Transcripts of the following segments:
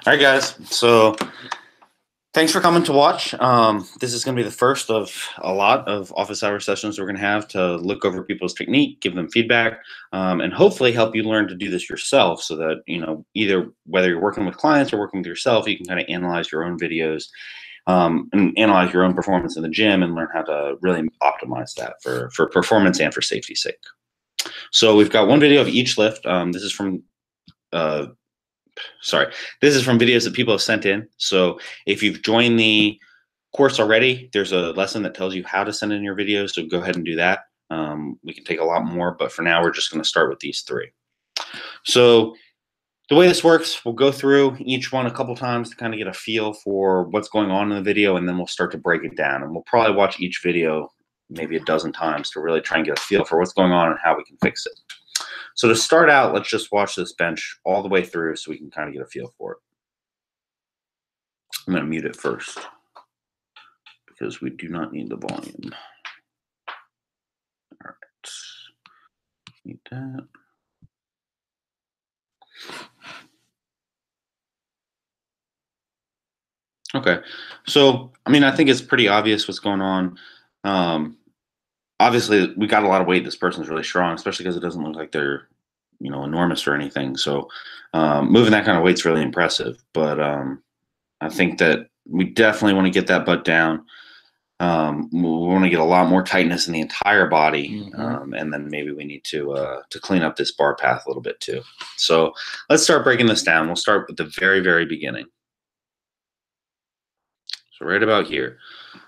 All right, guys. So thanks for coming to watch. This is going to be the first of a lot of office hour sessions we're going to have to look over people's technique, give them feedback, and hopefully help you learn to do this yourself so that, either whether you're working with clients or working with yourself, you can kind of analyze your own videos and analyze your own performance in the gym and learn how to really optimize that for performance and for safety's sake. So we've got one video of each lift. This is from uh, this is from videos that people have sent in. So if you've joined the course already, there's a lesson that tells you how to send in your videos. So go ahead and do that. We can take a lot more, but for now, we're just going to start with these three. So the way this works, we'll go through each one a couple times to kind of get a feel for what's going on in the video, and then we'll start to break it down. And we'll probably watch each video maybe a dozen times to really try and get a feel for what's going on and how we can fix it. So to start out, let's just watch this bench all the way through so we can kind of get a feel for it. I'm going to mute it first because we do not need the volume. All right. Mute that. Okay. So, I think it's pretty obvious what's going on. Obviously, we got a lot of weight. This person's really strong, especially because it doesn't look like they're, enormous or anything. So moving that kind of weight's really impressive. But I think that we definitely want to get that butt down. We want to get a lot more tightness in the entire body, and then maybe we need to clean up this bar path a little bit too. So let's start breaking this down. We'll start with the very, very beginning. So right about here.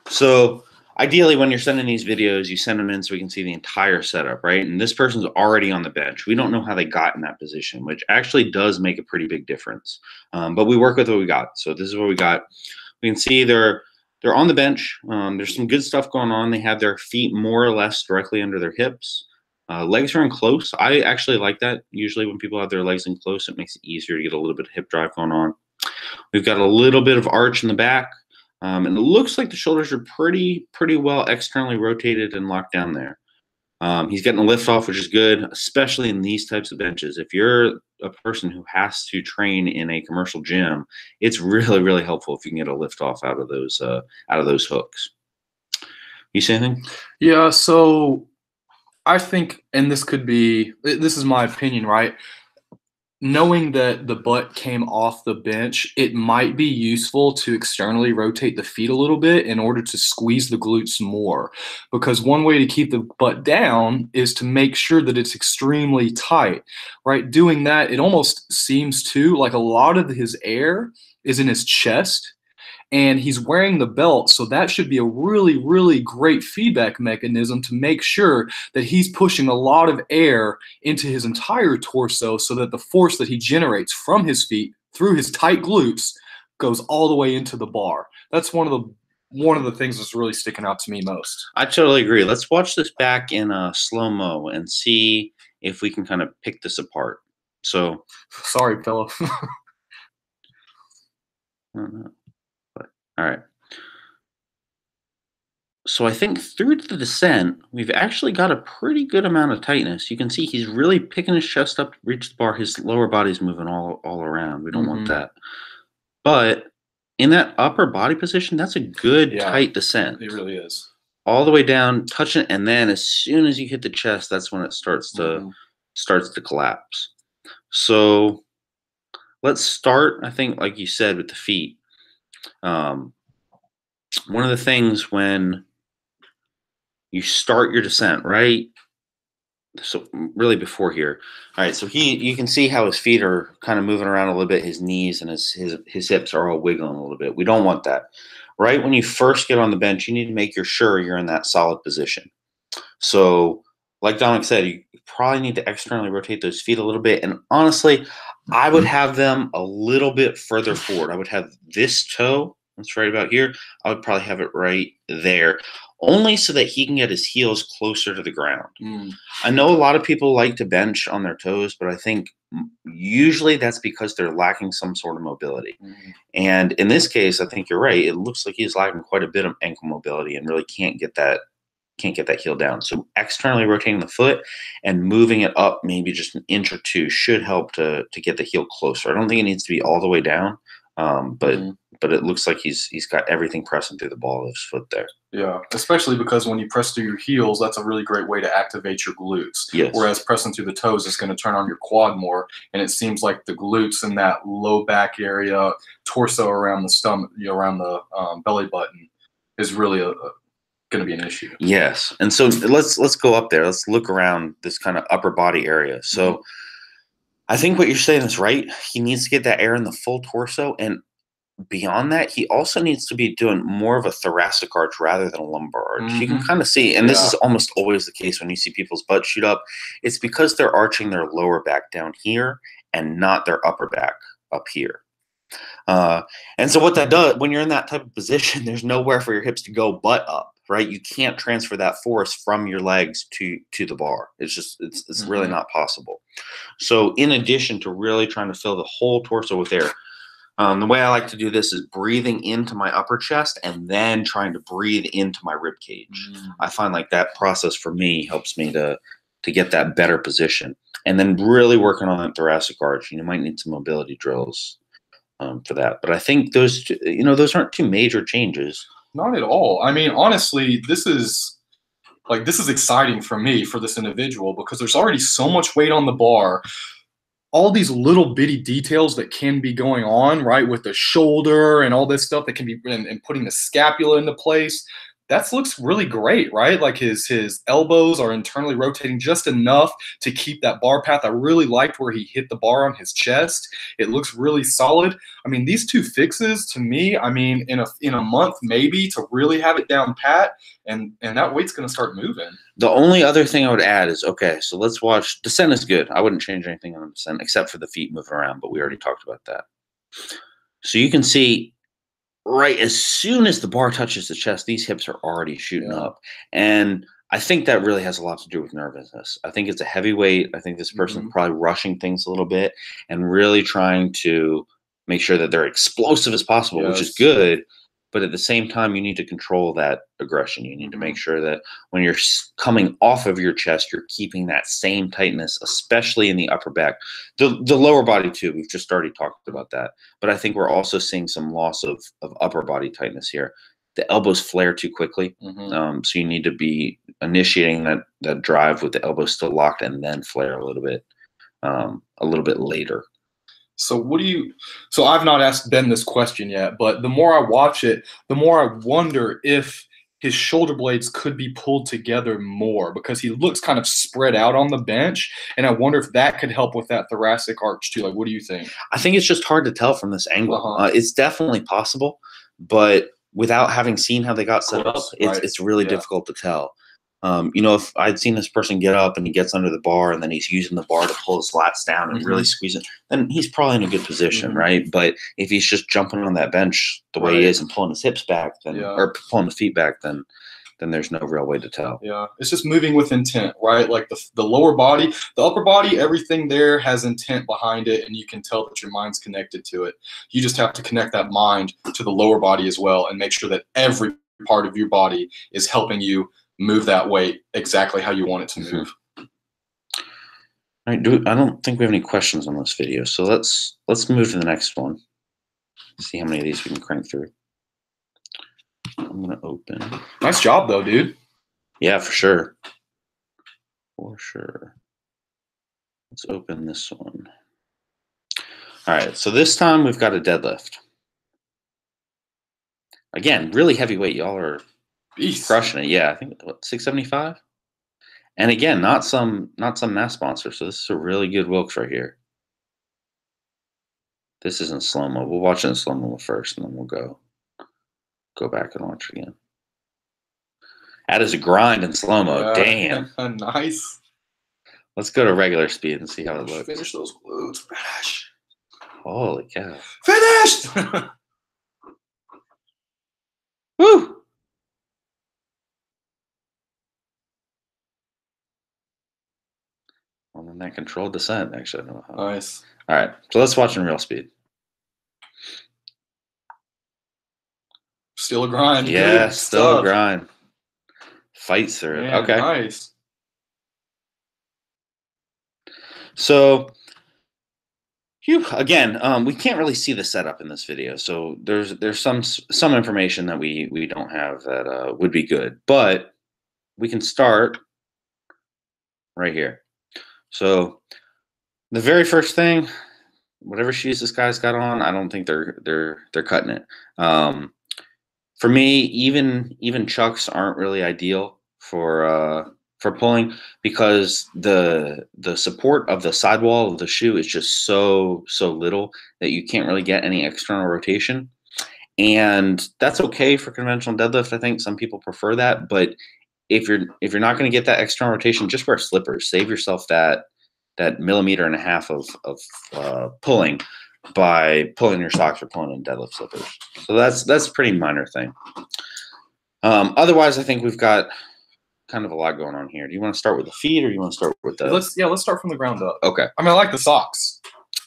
So ideally, when you're sending these videos, you send them in so we can see the entire setup, right? And this person's already on the bench. We don't know how they got in that position, which actually does make a pretty big difference. But we work with what we got. So this is what we got. We can see they're on the bench. There's some good stuff going on. They have their feet more or less directly under their hips. Legs are in close. I actually like that. Usually when people have their legs in close, it makes it easier to get a little bit of hip drive going on. We've got a little bit of arch in the back. And it looks like the shoulders are pretty well externally rotated and locked down there. He's getting a lift off, which is good, especially in these types of benches. If you're a person who has to train in a commercial gym, it's really, really helpful if you can get a lift off out of those hooks. You see anything? Yeah, so I think, and this is my opinion, right? Knowing that the butt came off the bench, it might be useful to externally rotate the feet a little bit in order to squeeze the glutes more. Because one way to keep the butt down is to make sure that it's extremely tight, right? Doing that, it almost seems too like a lot of his air is in his chest. And he's wearing the belt, so that should be a really, really great feedback mechanism to make sure that he's pushing a lot of air into his entire torso so that the force that he generates from his feet through his tight glutes goes all the way into the bar. That's one of the things that's really sticking out to me most. I totally agree. Let's watch this back in slow-mo and see if we can kind of pick this apart. So, sorry, fellow. All right. So I think through the descent, we've actually got a pretty good amount of tightness. You can see he's really picking his chest up to reach the bar. His lower body's moving all around. We don't want that. But in that upper body position, that's a good tight descent. It really is. All the way down, touching it, and then as soon as you hit the chest, that's when it starts to collapse. So let's start, I think, like you said, with the feet. One of the things when you start your descent, right? So really before here. All right, so you can see how his feet are kind of moving around a little bit. His knees and his hips are all wiggling a little bit. We don't want that. Right when you first get on the bench, you need to make sure you're in that solid position. So like Dominic said, you probably need to externally rotate those feet a little bit. And honestly, I would have them a little bit further forward. I would have this toe, that's right about here. I would probably have it right there, only so that he can get his heels closer to the ground. I know a lot of people like to bench on their toes, but I think usually that's because they're lacking some sort of mobility. And in this case, I think you're right. It looks like he's lacking quite a bit of ankle mobility and really can't get that heel down. So externally rotating the foot and moving it up maybe just an inch or two should help to get the heel closer. I don't think it needs to be all the way down, But it looks like he's got everything pressing through the ball of his foot there. Yeah, especially because when you press through your heels, that's a really great way to activate your glutes. Yes. Whereas pressing through the toes is going to turn on your quad more, and it seems like the glutes in that low back area, torso around the stomach, around the belly button, is really going to be an issue. Yes, and so let's go up there. Let's look around this kind of upper body area. So I think what you're saying is right. He needs to get that air in the full torso, and beyond that, he also needs to be doing more of a thoracic arch rather than a lumbar arch. You can kind of see, and this is almost always the case when you see people's butts shoot up, it's because they're arching their lower back down here and not their upper back up here. And so what that does, when you're in that type of position, there's nowhere for your hips to go but up, right? You can't transfer that force from your legs to the bar. It's really not possible. So in addition to really trying to fill the whole torso with air, the way I like to do this is breathing into my upper chest and then trying to breathe into my rib cage. I find like that process for me helps me to get that better position. And then really working on that thoracic arch. You might need some mobility drills for that. But I think those aren't two major changes. Not at all. I mean, honestly, this is exciting for me, for this individual, because there's already so much weight on the bar. All these little bitty details that can be going on, right, with the shoulder and all this stuff that can be, and putting the scapula into place. That looks really great, right? Like his elbows are internally rotating just enough to keep that bar path. I really liked where he hit the bar on his chest. It looks really solid. I mean, these two fixes to me, I mean, in a month maybe to really have it down pat, and that weight's going to start moving. The only other thing I would add is, okay, so let's watch. Descent is good. I wouldn't change anything on descent except for the feet moving around, but we already talked about that. So you can see right as soon as the bar touches the chest, these hips are already shooting up. And I think that really has a lot to do with nervousness. I think it's a heavy weight. I think this person is probably rushing things a little bit and really trying to make sure that they're explosive as possible, which is good. But at the same time, you need to control that aggression. You need to make sure that when you're coming off of your chest, you're keeping that same tightness, especially in the upper back. The lower body too, we've just already talked about that. But I think we're also seeing some loss of upper body tightness here. The elbows flare too quickly. So you need to be initiating that drive with the elbows still locked and then flare a little bit later. So so I've not asked Ben this question yet, but the more I watch it, the more I wonder if his shoulder blades could be pulled together more, because he looks kind of spread out on the bench. And I wonder if that could help with that thoracic arch too. Like, what do you think? I think it's just hard to tell from this angle. It's definitely possible, but without having seen how they got set up, it's really difficult to tell. If I'd seen this person get up and he gets under the bar and then he's using the bar to pull his lats down and really squeeze it, then he's probably in a good position, right? But if he's just jumping on that bench the way he is and pulling his hips back, or pulling the feet back, then there's no real way to tell. Yeah, it's just moving with intent, right? Like the lower body, the upper body, everything there has intent behind it, and you can tell that your mind's connected to it. You just have to connect that mind to the lower body as well and make sure that every part of your body is helping you move that weight exactly how you want it to move. All right, I don't think we have any questions on this video, so let's move to the next one. See how many of these we can crank through. I'm gonna open. Nice job though, dude. Yeah, for sure. For sure. Let's open this one. All right, so this time we've got a deadlift. Again, really heavy weight. Y'all are crushing it. Yeah, I think 675. And again, not some mass sponsor. So this is a really good Wilks right here. This isn't slow-mo. We'll watch it in slow-mo first, and then we'll go back and watch it again. That is a grind in slow-mo. Damn. Nice. Let's go to regular speed and see how it looks. Finish those glutes. Finish. Holy cow. Finished! Woo! Well, then that controlled descent, actually. I don't know how. Nice. All right, so let's watch in real speed. Still a grind. Yeah, still a grind. Fights through it. Okay. Nice. So Phew. Again, we can't really see the setup in this video, so there's some information that we don't have that would be good, but we can start right here. So the very first thing, whatever shoes this guy's got on, I don't think they're cutting it. For me, even Chucks aren't really ideal for pulling because the support of the sidewall of the shoe is just so little that you can't really get any external rotation. And that's okay for conventional deadlift. I think some people prefer that, but if you're not going to get that external rotation, just wear slippers. Save yourself that millimeter and a half of pulling by pulling your socks or pulling in deadlift slippers. So that's a pretty minor thing. Otherwise, I think we've got kind of a lot going on here. Do you want to start with the feet, or do you want to start with the? Let's start from the ground up. Okay. I mean, I like the socks.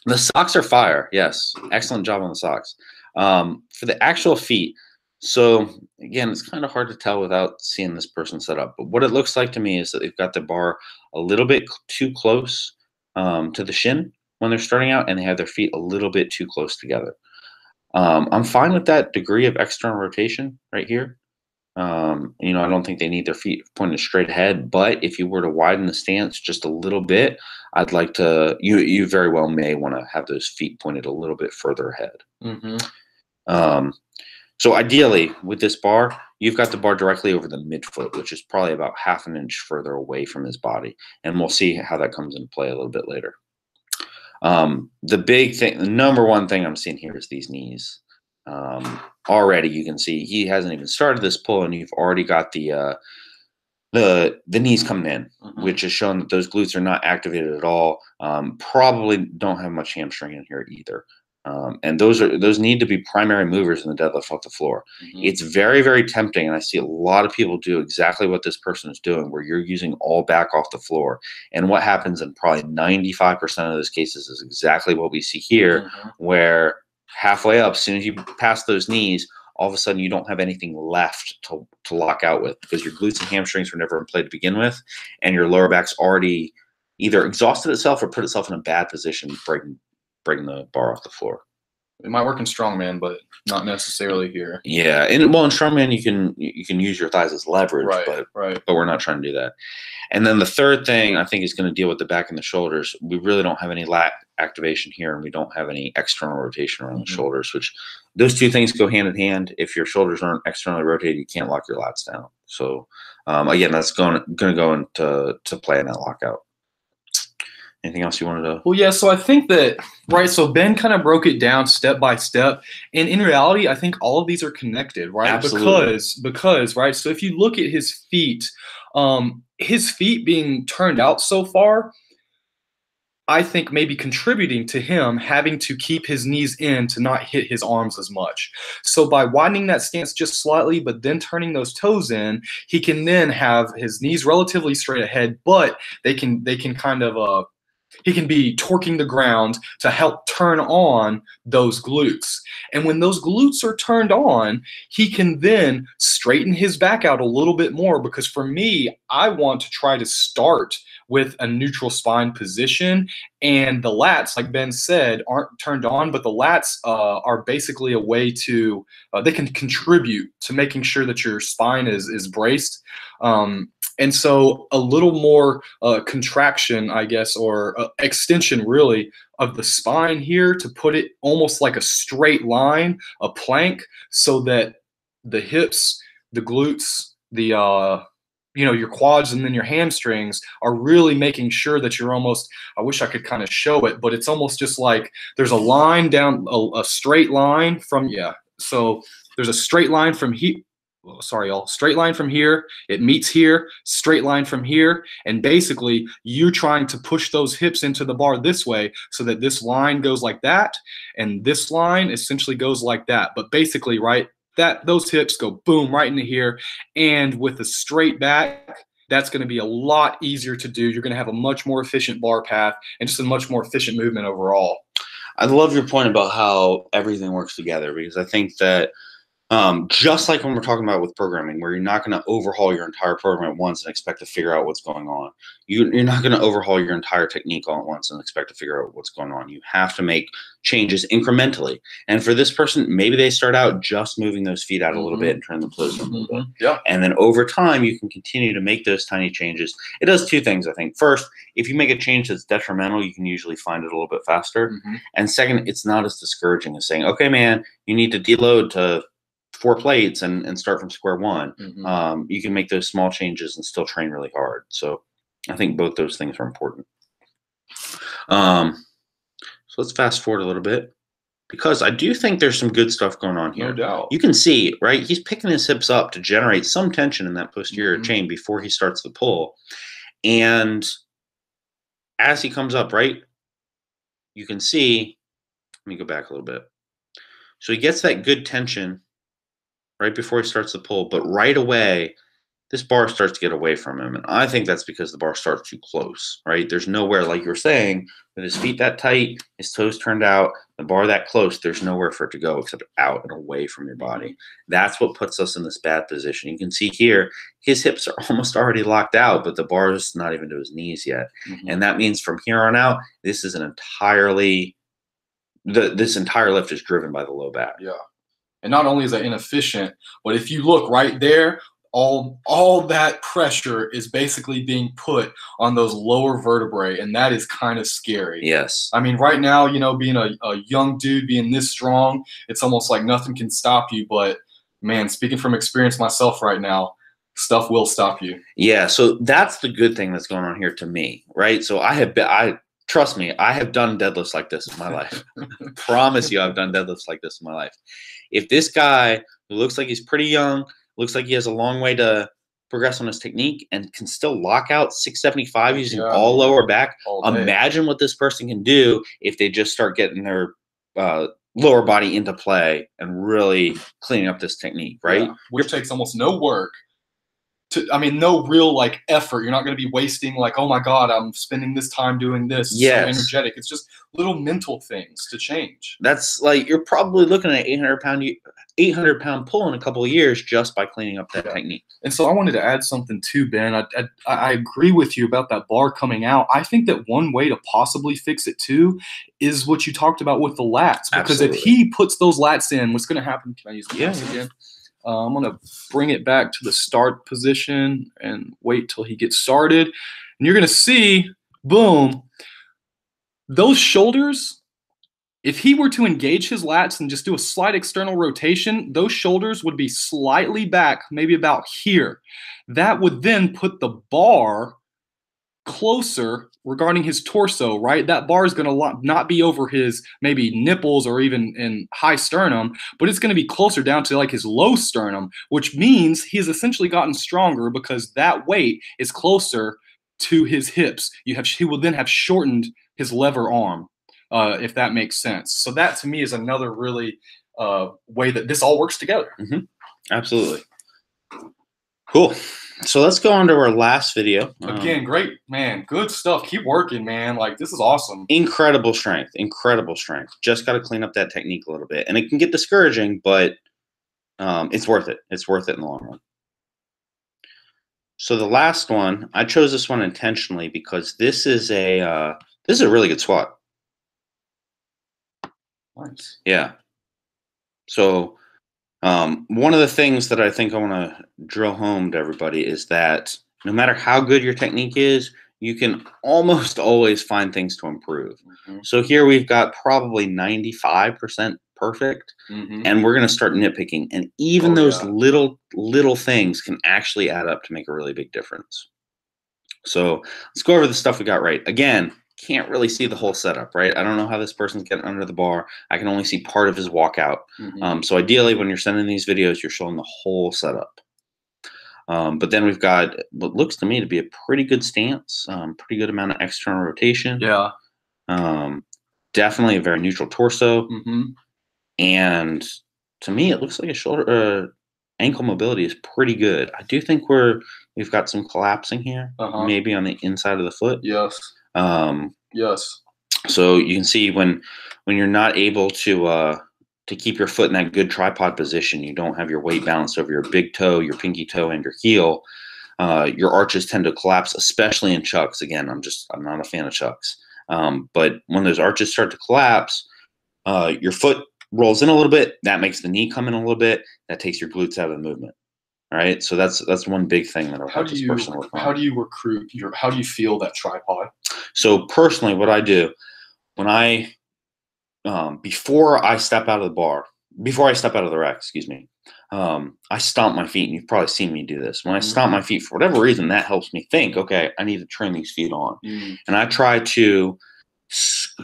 The socks are fire. Yes, excellent job on the socks. For the actual feet, so again, it's kind of hard to tell without seeing this person set up. But what it looks like to me is that they've got the bar a little bit too close to the shin when they're starting out, and they have their feet a little bit too close together. I'm fine with that degree of external rotation right here. I don't think they need their feet pointed straight ahead, but if you were to widen the stance just a little bit, I'd like to, you very well may want to have those feet pointed a little bit further ahead. Mm-hmm. So ideally with this bar, you've got the bar directly over the midfoot, which is probably about half an inch further away from his body. And we'll see how that comes into play a little bit later. The big thing, the number one thing I'm seeing here is these knees. Already you can see he hasn't even started this pull, and you've already got the knees coming in, mm-hmm. which is showing that those glutes are not activated at all. Probably don't have much hamstring in here either. And those need to be primary movers in the deadlift off the floor. Mm-hmm. It's very, very tempting, and I see a lot of people do exactly what this person is doing, where you're using all back off the floor. And what happens in probably 95% of those cases is exactly what we see here, mm-hmm. where halfway up, as soon as you pass those knees, all of a sudden you don't have anything left to lock out with, because your glutes and hamstrings were never in play to begin with, and your lower back's already either exhausted itself or put itself in a bad position, breaking the bar off the floor. It might work in strongman, but not necessarily here. Yeah, and in strongman you can use your thighs as leverage, right, but we're not trying to do that. And then the third thing I think is going to deal with the back and the shoulders. We really don't have any lat activation here, and we don't have any external rotation around the shoulders, which those two things go hand in hand. If your shoulders aren't externally rotated, you can't lock your lats down. So again, that's going to go into play in that lockout. Anything else you wanted to? Well, yeah, so I think that, right, so Ben kind of broke it down step by step. And in reality, I think all of these are connected, right? Absolutely. Because, right, so if you look at his feet being turned out so far, I think maybe contributing to him having to keep his knees in to not hit his arms as much. So by widening that stance just slightly, but then turning those toes in, he can then have his knees relatively straight ahead, but they can kind of he can be torquing the ground to help turn on those glutes. And when those glutes are turned on, he can then straighten his back out a little bit more, because for me, I want to try to start with a neutral spine position, and the lats, like Ben said, aren't turned on, but the lats are basically a way to, they can contribute to making sure that your spine is braced. And so a little more contraction, I guess, or extension really of the spine here to put it almost like a straight line, a plank, so that the hips, the glutes, the your quads and then your hamstrings are really making sure that you're almost, I wish I could kind of show it, but it's almost just like there's a line down, a straight line from, so there's a straight line from here. Sorry, y'all. Straight line from here, it meets here, straight line from here, and basically you're trying to push those hips into the bar this way so that this line goes like that, and this line essentially goes like that. But basically, right, those hips go boom right into here, and with a straight back, that's going to be a lot easier to do. You're going to have a much more efficient bar path and just a much more efficient movement overall. I love your point about how everything works together, because I think that Just like when we're talking about with programming, where you're not going to overhaul your entire program at once and expect to figure out what's going on. You're not going to overhaul your entire technique all at once and expect to figure out what's going on. You have to make changes incrementally. And for this person, maybe they start out just moving those feet out a little bit and turn them closer a little bit. Yeah. And then over time, you can continue to make those tiny changes. It does two things, I think. First, if you make a change that's detrimental, you can usually find it a little bit faster. And second, it's not as discouraging as saying, okay, man, you need to deload to 4 plates and start from square one. You can make those small changes and still train really hard. So I think both those things are important. So let's fast forward a little bit, because I do think there's some good stuff going on here. No doubt. You can see, right, he's picking his hips up to generate some tension in that posterior chain before he starts the pull. And as he comes up, right, you can see, let me go back a little bit. So he gets that good tension right before he starts the pull, but right away, this bar starts to get away from him. And I think that's because the bar starts too close, right? There's nowhere, like you're saying, with his feet that tight, his toes turned out, the bar that close, there's nowhere for it to go except out and away from your body. That's what puts us in this bad position. You can see here, his hips are almost already locked out, but the bar is not even to his knees yet. And that means from here on out, this is an entirely, this entire lift is driven by the low back. Yeah. And not only is that inefficient, but if you look right there, all that pressure is basically being put on those lower vertebrae, and that is kind of scary. Yes. I mean, right now, you know, being a young dude, being this strong, it's almost like nothing can stop you. But man, speaking from experience myself right now, stuff will stop you. Yeah, so that's the good thing that's going on here to me, right? So trust me, I have done deadlifts like this in my life. Promise you, I've done deadlifts like this in my life. If this guy who looks like he's pretty young, looks like he has a long way to progress on his technique, and can still lock out 675 using all lower back, imagine what this person can do if they just start getting their lower body into play and really cleaning up this technique, right? Yeah, which takes almost no work. No real like effort. You're not going to be wasting like, oh my God, I'm spending this time doing this. It's so energetic. It's just little mental things to change. That's like, you're probably looking at 800-pound pull in a couple of years just by cleaning up that technique. And so I wanted to add something too, Ben. I agree with you about that bar coming out. I think that one way to possibly fix it too is what you talked about with the lats. Because if he puts those lats in, what's going to happen? Can I use the mouse again? I'm going to bring it back to the start position and wait till he gets started. And you're going to see, boom, those shoulders, if he were to engage his lats and just do a slight external rotation, those shoulders would be slightly back, maybe about here. That would then put the bar closer regarding his torso, right? That bar is going to not be over his maybe nipples or even in high sternum, but it's going to be closer down to like his low sternum, which means he's essentially gotten stronger because that weight is closer to his hips. He will then have shortened his lever arm, if that makes sense. So that to me is another really way that this all works together. Absolutely. Cool. So let's go on to our last video. Again, great, man. Good stuff. Keep working, man. Like, this is awesome. Incredible strength. Incredible strength. Just got to clean up that technique a little bit. And it can get discouraging, but it's worth it. It's worth it in the long run. So the last one, I chose this one intentionally because this is a really good squat. Nice. Yeah. So one of the things that I think I want to drill home to everybody is that no matter how good your technique is, you can almost always find things to improve. So here we've got probably 95% perfect, and we're going to start nitpicking. And even those little things can actually add up to make a really big difference. So let's go over the stuff we got right. Again, can't really see the whole setup, right? I don't know how this person's getting under the bar. I can only see part of his walkout. So ideally, when you're sending these videos, you're showing the whole setup. But then we've got what looks to me to be a pretty good stance, pretty good amount of external rotation. Yeah. Definitely a very neutral torso. And to me, it looks like a shoulder ankle mobility is pretty good. I do think we've got some collapsing here, maybe on the inside of the foot. Yes. Yes. So you can see when you're not able to to keep your foot in that good tripod position. You don't have your weight balanced over your big toe, your pinky toe, and your heel. Your arches tend to collapse, especially in chucks. Again, I'm not a fan of chucks. But when those arches start to collapse, your foot rolls in a little bit. That makes the knee come in a little bit. That takes your glutes out of the movement. All right. So that's one big thing that I'll help this person work on. How do you recruit how do you feel that tripod? So personally, what I do when I before I step out of the rack, excuse me, I stomp my feet, and you've probably seen me do this. When I stomp my feet, for whatever reason, that helps me think, okay, I need to turn these feet on. And I try to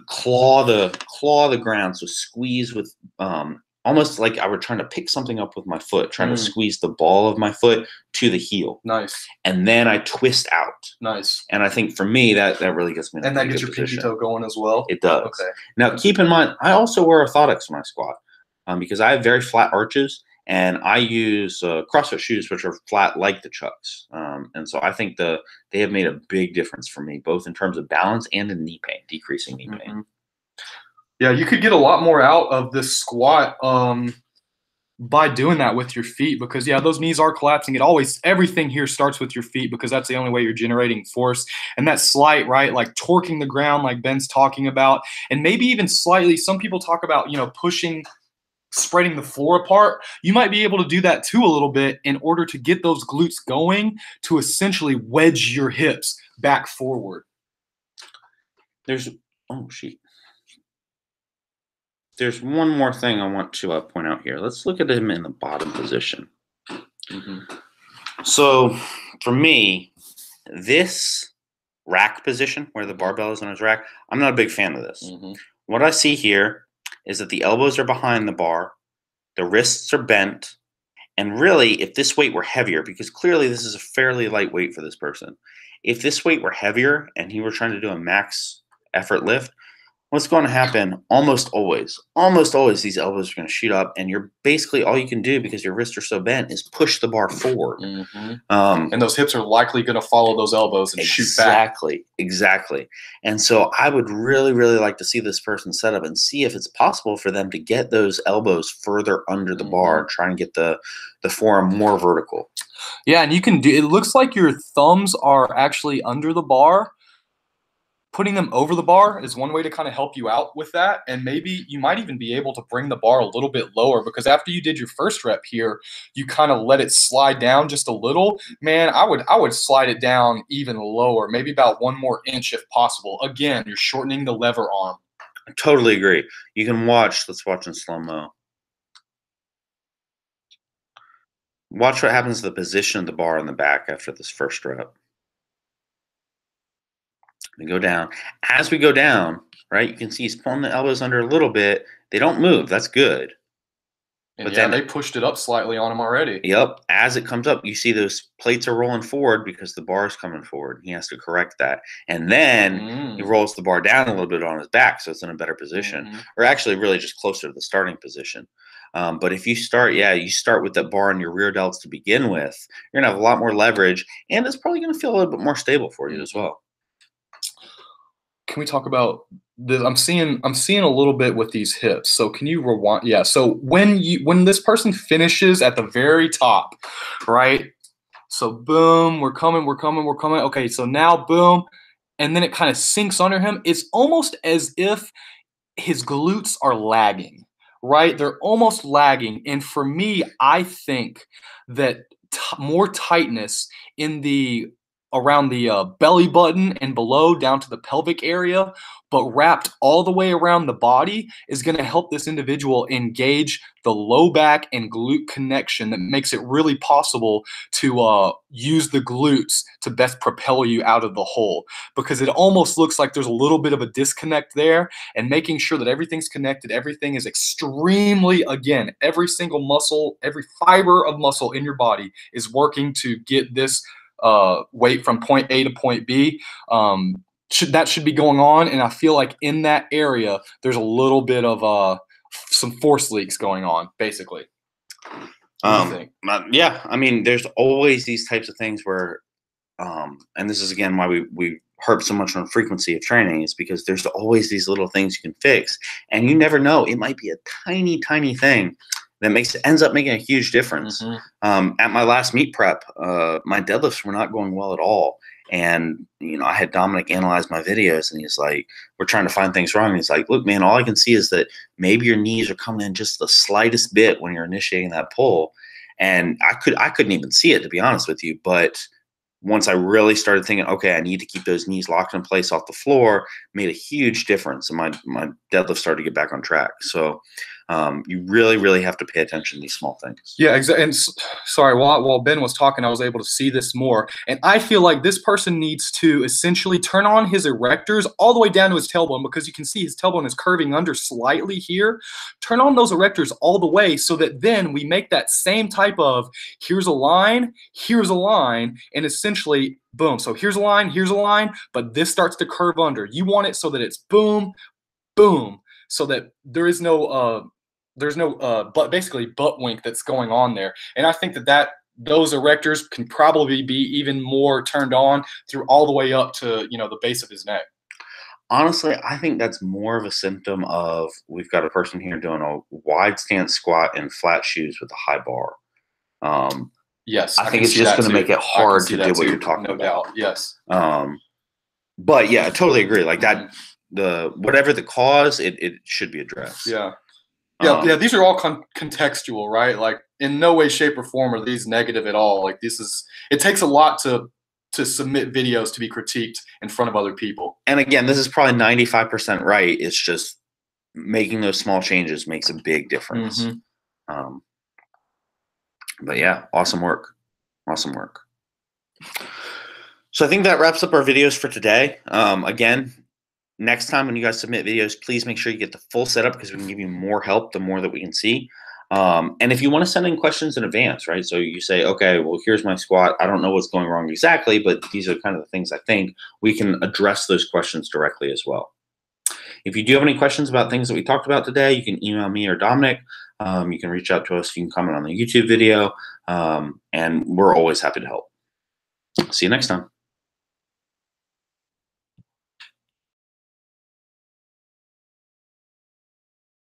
claw the ground, so squeeze with almost like I were trying to pick something up with my foot, trying to squeeze the ball of my foot to the heel. Nice. And then I twist out. Nice. And I think for me, that really gets me in a And that pretty gets good your position. pinky toe going as well? It does. Okay. Now, keep in mind, I also wear orthotics when I squat because I have very flat arches, and I use CrossFit shoes, which are flat like the Chucks. And so I think they have made a big difference for me, both in terms of balance and in knee pain, decreasing knee pain. Yeah, you could get a lot more out of this squat by doing that with your feet, because those knees are collapsing. Everything here starts with your feet, because that's the only way you're generating force. And that slight, right, like torquing the ground like Ben's talking about, and maybe even slightly, some people talk about, pushing, spreading the floor apart. You might be able to do that too a little bit in order to get those glutes going, to essentially wedge your hips back forward. There's one more thing I want to point out here. Let's look at him in the bottom position. So for me, this rack position where the barbell is on his rack, I'm not a big fan of this. What I see here is that the elbows are behind the bar, the wrists are bent, and really, if this weight were heavier, because clearly this is a fairly light weight for this person, if this weight were heavier and he were trying to do a max effort lift, what's going to happen almost always, these elbows are going to shoot up, and you're basically, all you can do, because your wrists are so bent, is push the bar forward. And those hips are likely going to follow those elbows and shoot back. Exactly. And so I would really, really like to see this person set up and see if it's possible for them to get those elbows further under the bar and try and get the forearm more vertical. Yeah, and you can do, it looks like your thumbs are actually under the bar. Putting them over the bar is one way to kind of help you out with that. And maybe you might even be able to bring the bar a little bit lower, because after you did your first rep here, you kind of let it slide down just a little. Man, I would slide it down even lower, maybe about 1 more inch if possible. Again, you're shortening the lever arm. I totally agree. You can let's watch in slow-mo. Watch what happens to the position of the bar in the back after this first rep. We go down. As we go down, right, you can see he's pulling the elbows under a little bit. They don't move. That's good. And but then they pushed it up slightly on him already. Yep. As it comes up, you see those plates are rolling forward because the bar is coming forward. He has to correct that. And then he rolls the bar down a little bit on his back, so it's in a better position. Or actually really just closer to the starting position. But if you start with that bar on your rear delts to begin with, you're going to have a lot more leverage, and it's probably going to feel a little bit more stable for you as well. Can we talk about this? I'm seeing a little bit with these hips. So can you rewind? Yeah. So when this person finishes at the very top, right? So boom, we're coming. Okay. So now boom. And then it kind of sinks under him. It's almost as if his glutes are lagging, right? They're almost lagging. And for me, I think that more tightness around the belly button and below down to the pelvic area, but wrapped all the way around the body, is going to help this individual engage the low back and glute connection that makes it really possible to use the glutes to best propel you out of the hole, because it almost looks like there's a little bit of a disconnect there, and making sure that everything's connected, everything is extremely, again, every single muscle, every fiber of muscle in your body is working to get this weight from point A to point B. That should be going on, and I feel like in that area there's a little bit of some force leaks going on, basically. What do you think? Yeah, I mean, there's always these types of things where, and this is again why we harp so much on frequency of training is because there's always these little things you can fix, and you never know. It might be a tiny, tiny thing that ends up making a huge difference. At my last meet prep, my deadlifts were not going well at all. And, I had Dominic analyze my videos, and he's like, we're trying to find things wrong. And he's like, look, man, all I can see is that maybe your knees are coming in just the slightest bit when you're initiating that pull. And I couldn't even see it, to be honest with you. But once I really started thinking, okay, I need to keep those knees locked in place off the floor, made a huge difference. And my deadlift started to get back on track. So you really, really have to pay attention to these small things. Yeah, exactly. And sorry, while Ben was talking, I was able to see this more. And I feel like this person needs to essentially turn on his erectors all the way down to his tailbone, because you can see his tailbone is curving under slightly here. Turn on those erectors all the way so that then we make that same type of here's a line, and essentially boom. So here's a line, but this starts to curve under. You want it so that it's boom, boom, so that there's no basically butt wink that's going on there. And I think that those erectors can probably be even more turned on through all the way up to, the base of his neck. Honestly, I think that's more of a symptom of we've got a person here doing a wide stance squat in flat shoes with a high bar. Yes, I think it's just going to make it hard to do what you're talking about. No doubt, yes. But yeah, I totally agree. Like that, whatever the cause, it should be addressed. Yeah. Yeah, these are all contextual, right? Like in no way, shape, or form are these negative at all. Like it takes a lot to submit videos to be critiqued in front of other people. And again, this is probably 95% right. It's just making those small changes makes a big difference. But yeah, awesome work. Awesome work. So I think that wraps up our videos for today. Again, next time when you guys submit videos, please make sure you get the full setup, because we can give you more help the more that we can see. And if you want to send in questions in advance, right? So you say, okay, well, here's my squat. I don't know what's going wrong exactly, but these are kind of the things I think. We can address those questions directly as well. If you do have any questions about things that we talked about today, you can email me or Dominic. You can reach out to us. You can comment on the YouTube video. And we're always happy to help. See you next time.